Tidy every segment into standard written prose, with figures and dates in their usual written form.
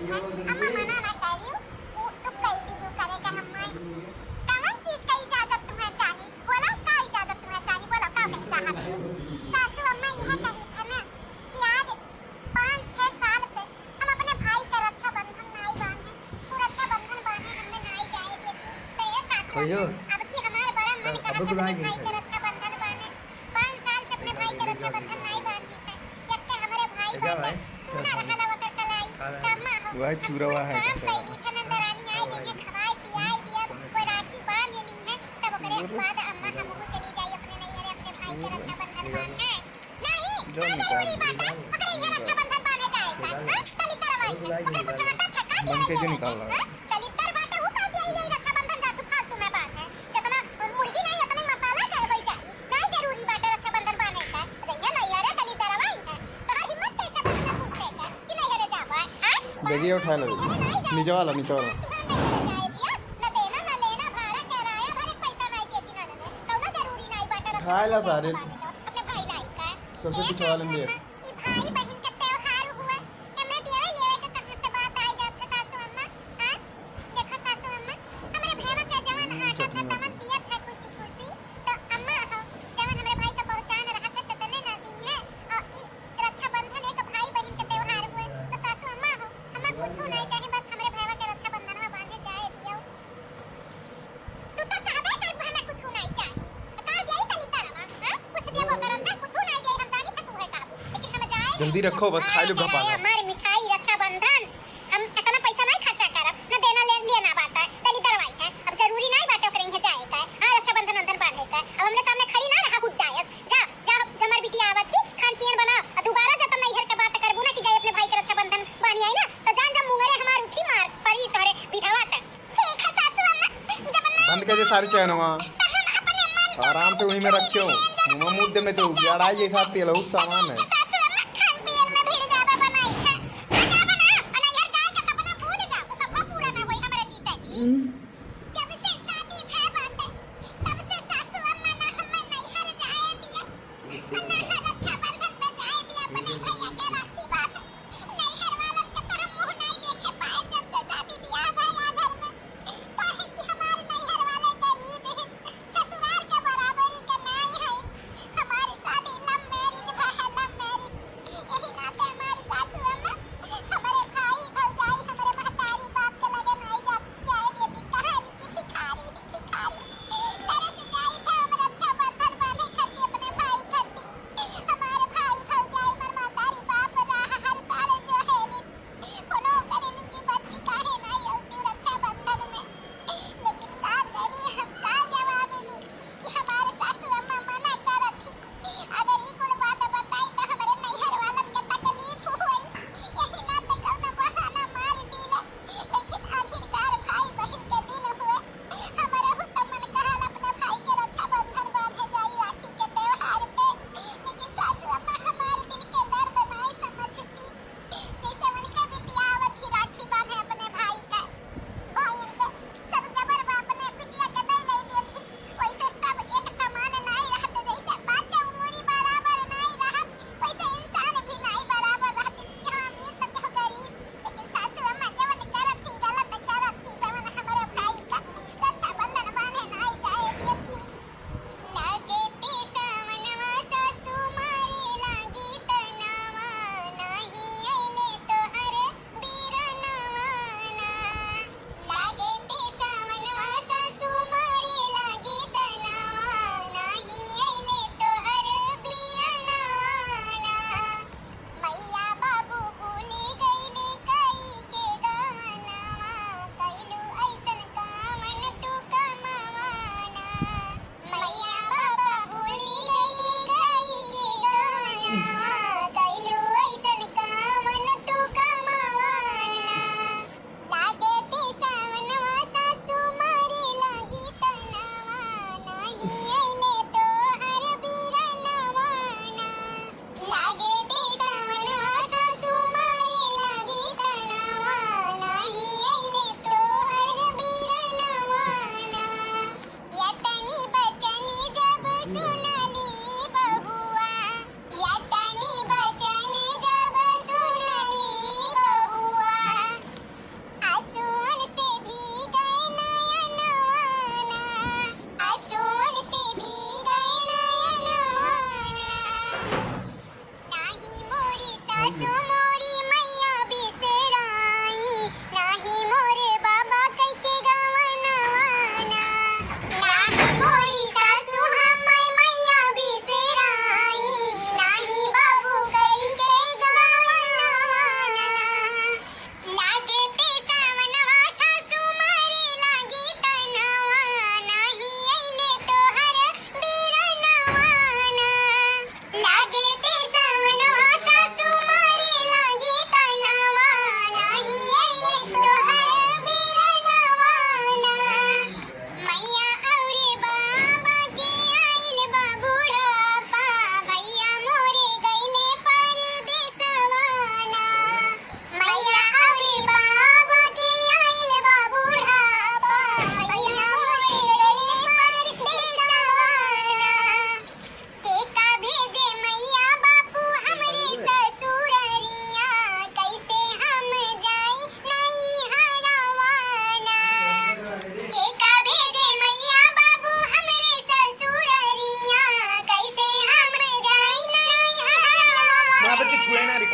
अम्मा मना ना करी तू कही दी यू करेगा हम्मा कौन चीज का इजाजत तुम्हें चाहिए बोलो का इजाजत तुम्हें चाहिए बोलो का कही चाहती सासू अम्मा यह कही था ना कि आज 5-6 साल से हम अपने भाई का रक्षा बंधन नहीं बांधे तू रक्षा बंधन बांधे हमने नहीं जाए देती तो ये सासू अब की हमारे बड़ा मन करा था अपने भाई का रक्षा बंधन बांधे 5 साल से अपने भाई का रक्षा बंधन नहीं बांधी थे यत्ते हमारे भाई बांधे सुना रहा वकर कलाई तम्मा वह चूरा हुआ है काम कैली थनंदरानी आई देंगे खवाई पियाई दिया कोई राखी बांध ली है तब करे बाद अम्मा हमहु चली जाई अपने नैहरे अपने भाई के रक्षा बंधन बांधे नहीं आ जरूरी बात है अगर ये रक्षा बंधन बांधे जाएगा हां चली तरवाई अगर कुछ ना थका मन के जो निकाल रहा चली तरवाई हु का दिया ये रक्षा बंधन जा तू फालतू में बांधे जितना मुर्गी नहीं उतना मसाला कर भाई चाहिए नहीं जरूरी बात है रक्षा बंधन बांधने का जइया नैहरे चली तरवाई है तो हिम्मत कैसे बना पूछेगा कि नैहरे जावा हां गजिया उठा लो नीचे वाला खाए ला सारे सबसे पीछे वाले में जल्दी रखो बस खाई लो घपा हमारी मिठाई रक्षा बंधन हम इतना पैसा नहीं खर्चा करब न देना ले लेना बाटा तली दरवाई है अब जरूरी नहीं बाटा करे है जाए का हां रक्षा बंधन अंदर बांधे का अब हमने सामने खड़ी ना रहा हुड्डायस जा जा जमर बिटिया आवत थी खान पियन बना और दोबारा जब नहीं हर के बात करबू ना कि जाए अपने भाई के रक्षा बंधन बानी आई ना तो जान जब मुंगरे हमार उठी मार परी तोरे विधवा तक ठीक है सासू अम्मा जब बंद कर दे सारी चैनवा आराम से वहीं में रखियो मुंह दे में तो लड़ाई जैसा तेल उस सामान है जब से शादी भय बाटे तब से सासू अम्मा ना हमें नैहर जाए दिया नैहर रक्षा बंधन पे जाए दिया अपने भैया के राखी बांध नैहर वालों की तरफ मुंह नहीं देखे पाए जब से शादी ब्याह भया घर में काहे कि हमारे नैहर वाले गरीब हैं ससुराल के बराबरी के नहीं है हमारी शादी लव मैरिज भय लव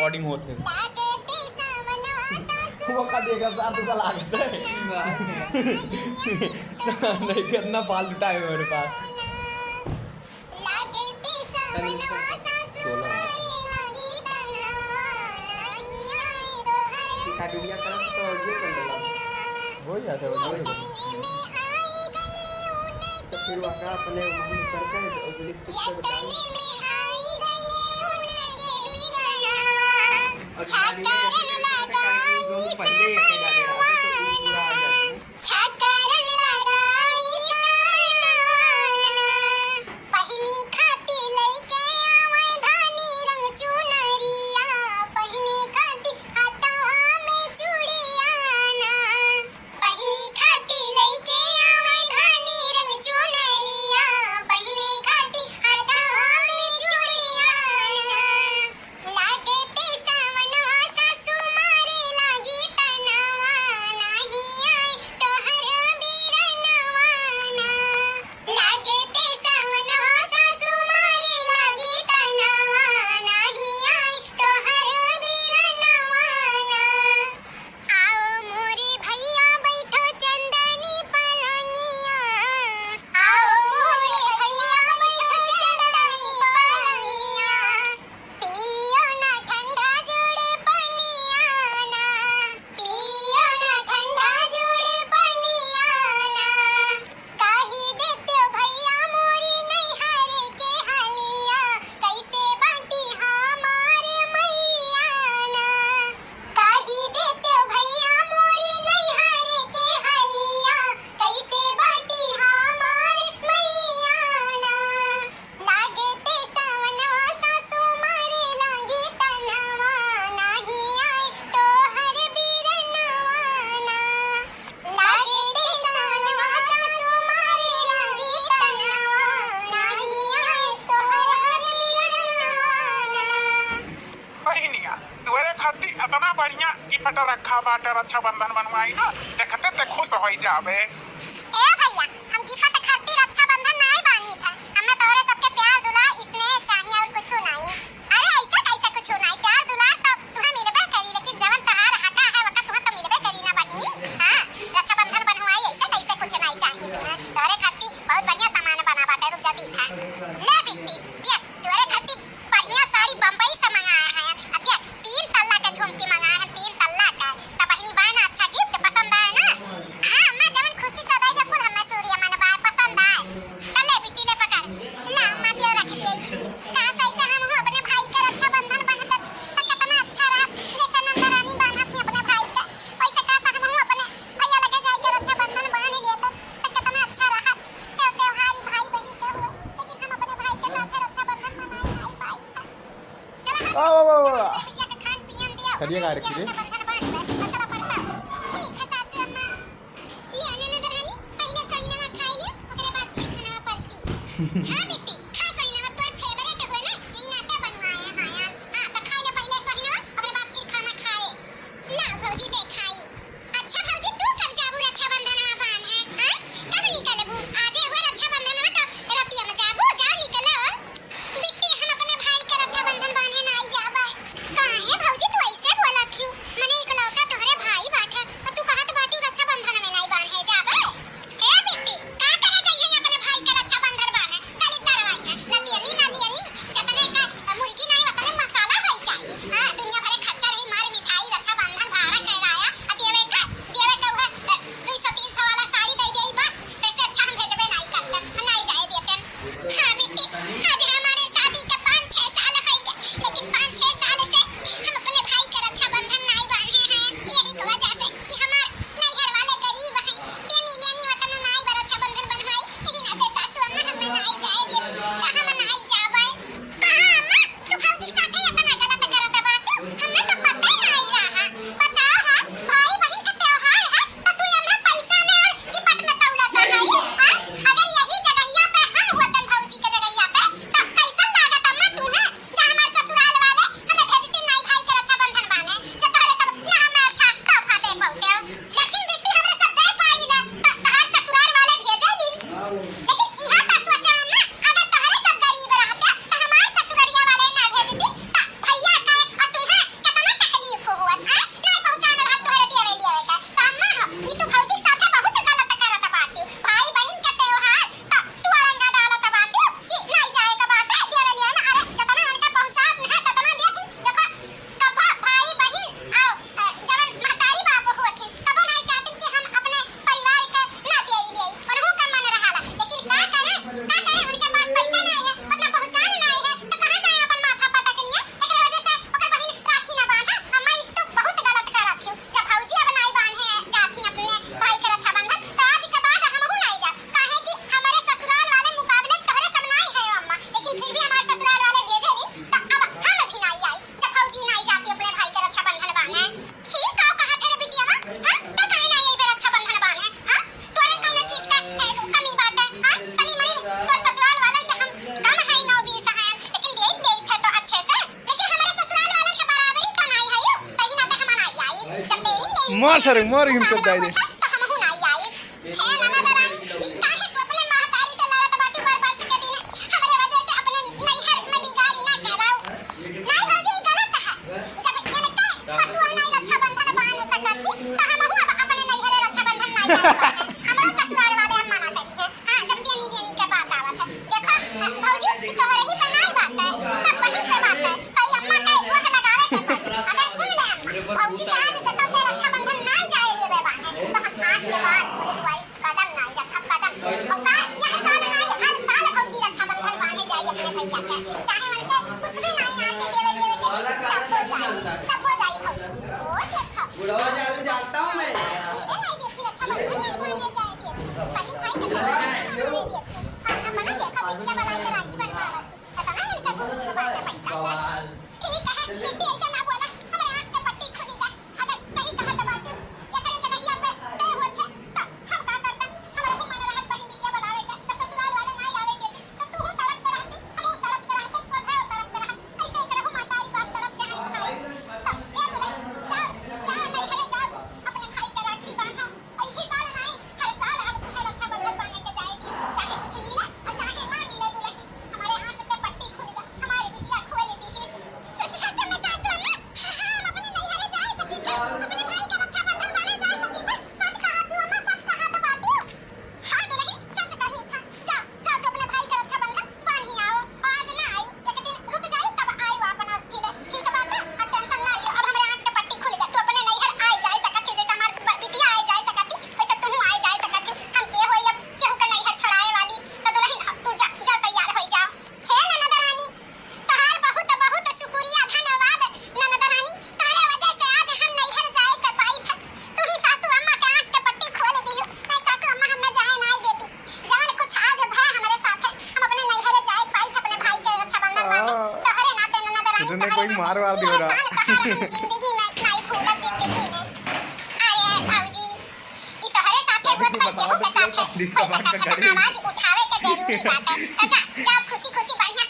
रिकॉर्डिंग होते लागते सावन वो का देगा साथ तुका लागते नहीं करना फालतू टाइम है मेरे पास लागते सावन हो जाता है तो फिर वहाँ अपने मन करके लिख सकते बताओ और पहले इतना बढ़िया गिफ्ट रखा बाटे रक्षाबंधन बनवाई ना देखते ते खुश हो जावे। ए भैया हम गिफ्ट खातिर रक्षाबंधन नहीं बानी था, हमें तोरे सबके प्यार दुलार इसने चाहिए और कुछ नहीं। अरे ऐसा कैसा कुछ नहीं, प्यार दुलार तो तुम्हें मिलबे करी, लेकिन जवन तहार हका है वका तुम्हें तो मिलबे करी ना बहिनी। हां रक्षाबंधन बनवाई ऐसा कैसे कुछ नहीं चाहिए तुम्हें, तोरे खातिर बहुत बढ़िया सामान बना बाटे। रुक जा दी था ले बिट्टी ये तोरे खातिर बढ़िया साड़ी बम्बई से मंगाया है। अब ये 3 तल्ला का झुमकी मंगाया है, 3 तल्ला का। तो बहिनी बहन अच्छा गिफ्ट पसंद आया ना? हां मैं जवन खुशी से दई फूल हमें सूर्य मन बार पसंद आए। चले बिट्टी ले पकड़ ला मैं दियो रख दे। कहां से ऐसे हम अपने भाई का रक्षाबंधन बनत तो कितना अच्छा रहा, जैसे नंदा रानी बांधा थी अपने भाई का वैसे का हम अपने भैया लगे जाए के रक्षाबंधन बना लिए तो कितना अच्छा रहा। त्योहारी भाई बहन के हुए, लेकिन हम अपने भाई के साथ रक्षाबंधन मनाए भाई का। चलो करिए का रखिए मार सर मार हिम चल जाए दे तो हम हूं नहीं आई है नाना दरानी काहे को अपने महतारी से लड़त बाटी बर्बाद के दिन हमरे वजह से अपने नैहर में बिगाड़ी ना कराओ नहीं भौजी गलत है जब ये का पतुआ नहीं रक्षा बंधन बांध सकती तो हम हूं अपने नैहर रक्षा बंधन नहीं कराओ हमारा ससुराल वाले हम मना करी है हां जब देनी का बात आवत है देखो भौजी तोहरे ही पे नहीं बात है सब वही पे बात है कई अम्मा का वक्त लगावे के पड़ी अगर सुन ले भौजी का आज जब तक रक्षा बंधन नहीं जाए देवे बांधे तो हम आज के बाद पूरे दुआरी कदम नहीं रखब कदम और का यह साल नहीं हर साल भौजी रक्षा बंधन बांधे जाए अपने भैया के चाहे मन कुछ भी नहीं आके देवे तब हो जाए भौजी ओ देखो बुढ़वा जादू जानता हूं मैं ये नहीं देखी रक्षा बंधन नहीं बांधे जाए दे पहले भाई के देखी अपना देखा बिटिया बना के राखी बनवावती पता नहीं इनका कुछ बात पैसा ठीक है बेटी ऐसा ना बोला हमारे आंख के पट्टी खुली गई अगर सही कहा तो बात या करे जगहिया पे तय हो गया तो हम का करता हमारे को मन राहत बहन बिटिया बनावे का तो ससुराल वाले नहीं आवे देते तो तू तड़प कर रहते हम तड़प कर रहते और भाई तड़प कर रहते ऐसे करहु मातारी बात तड़प के हम भाई तब एक नहीं जा नहीं हरे जा अपने भाई का राखी बांधा और ही साल नहीं हर साल अब तुम्हें रक्षा बंधन बांधने के जाएगी चाहे कुछ मिले और चाहे ना मिले दुल्हन हमारे आंख के पट्टी खुल गई हमारी बिटिया खोल दी सच में सास हम अपने नहीं हरे जाए सकी थे अपने भाई का रक्षा बंधन बांधने जा सकी थे सच कहा तू अम्मा सच कहा तो बात हां दुल्हन सच कही था जाओ तो अपने भाई का रक्षा बंधन बांध ही आओ आज ना आयो एक दिन रुक जाओ तब आयो अपन अस्थिर ठीक बात है अब टेंशन ना लियो अब हमारे आंख के पट्टी खुल गई तो अपने नहीं हर आए जाए सकती जैसे हमार बिटिया आए जाए सकती वैसे तू आए जाए सकती हम के होई अब केहू का नहीं हर छड़ाए वाली तो दुल्हन तू जा तैयार हो जाओ हे ननद रानी तहार बहुत बहुत शुक्रिया धन्यवाद ननद रानी तारे वजह से आज हम नैहर जाए कर पाई था तू ही सासू अम्मा के आंख के पट्टी खोल दियो नहीं सासू अम्मा हमें जाए नहीं देती जान कुछ आज भय हमारे साथ है हम अपने नैहर जाए पाई थे अपने भाई के रक्षा बंधन बांधे तोहरे नाते ननद रानी इन्होंने कोई मार वार दियो रा जिंदगी में नहीं भूला जिंदगी में अरे भौजी ई तोहरे साथे बहुत बच्चे के साथ है आवाज उठावे के जरूरी बात है तो जा खुशी खुशी बढ़िया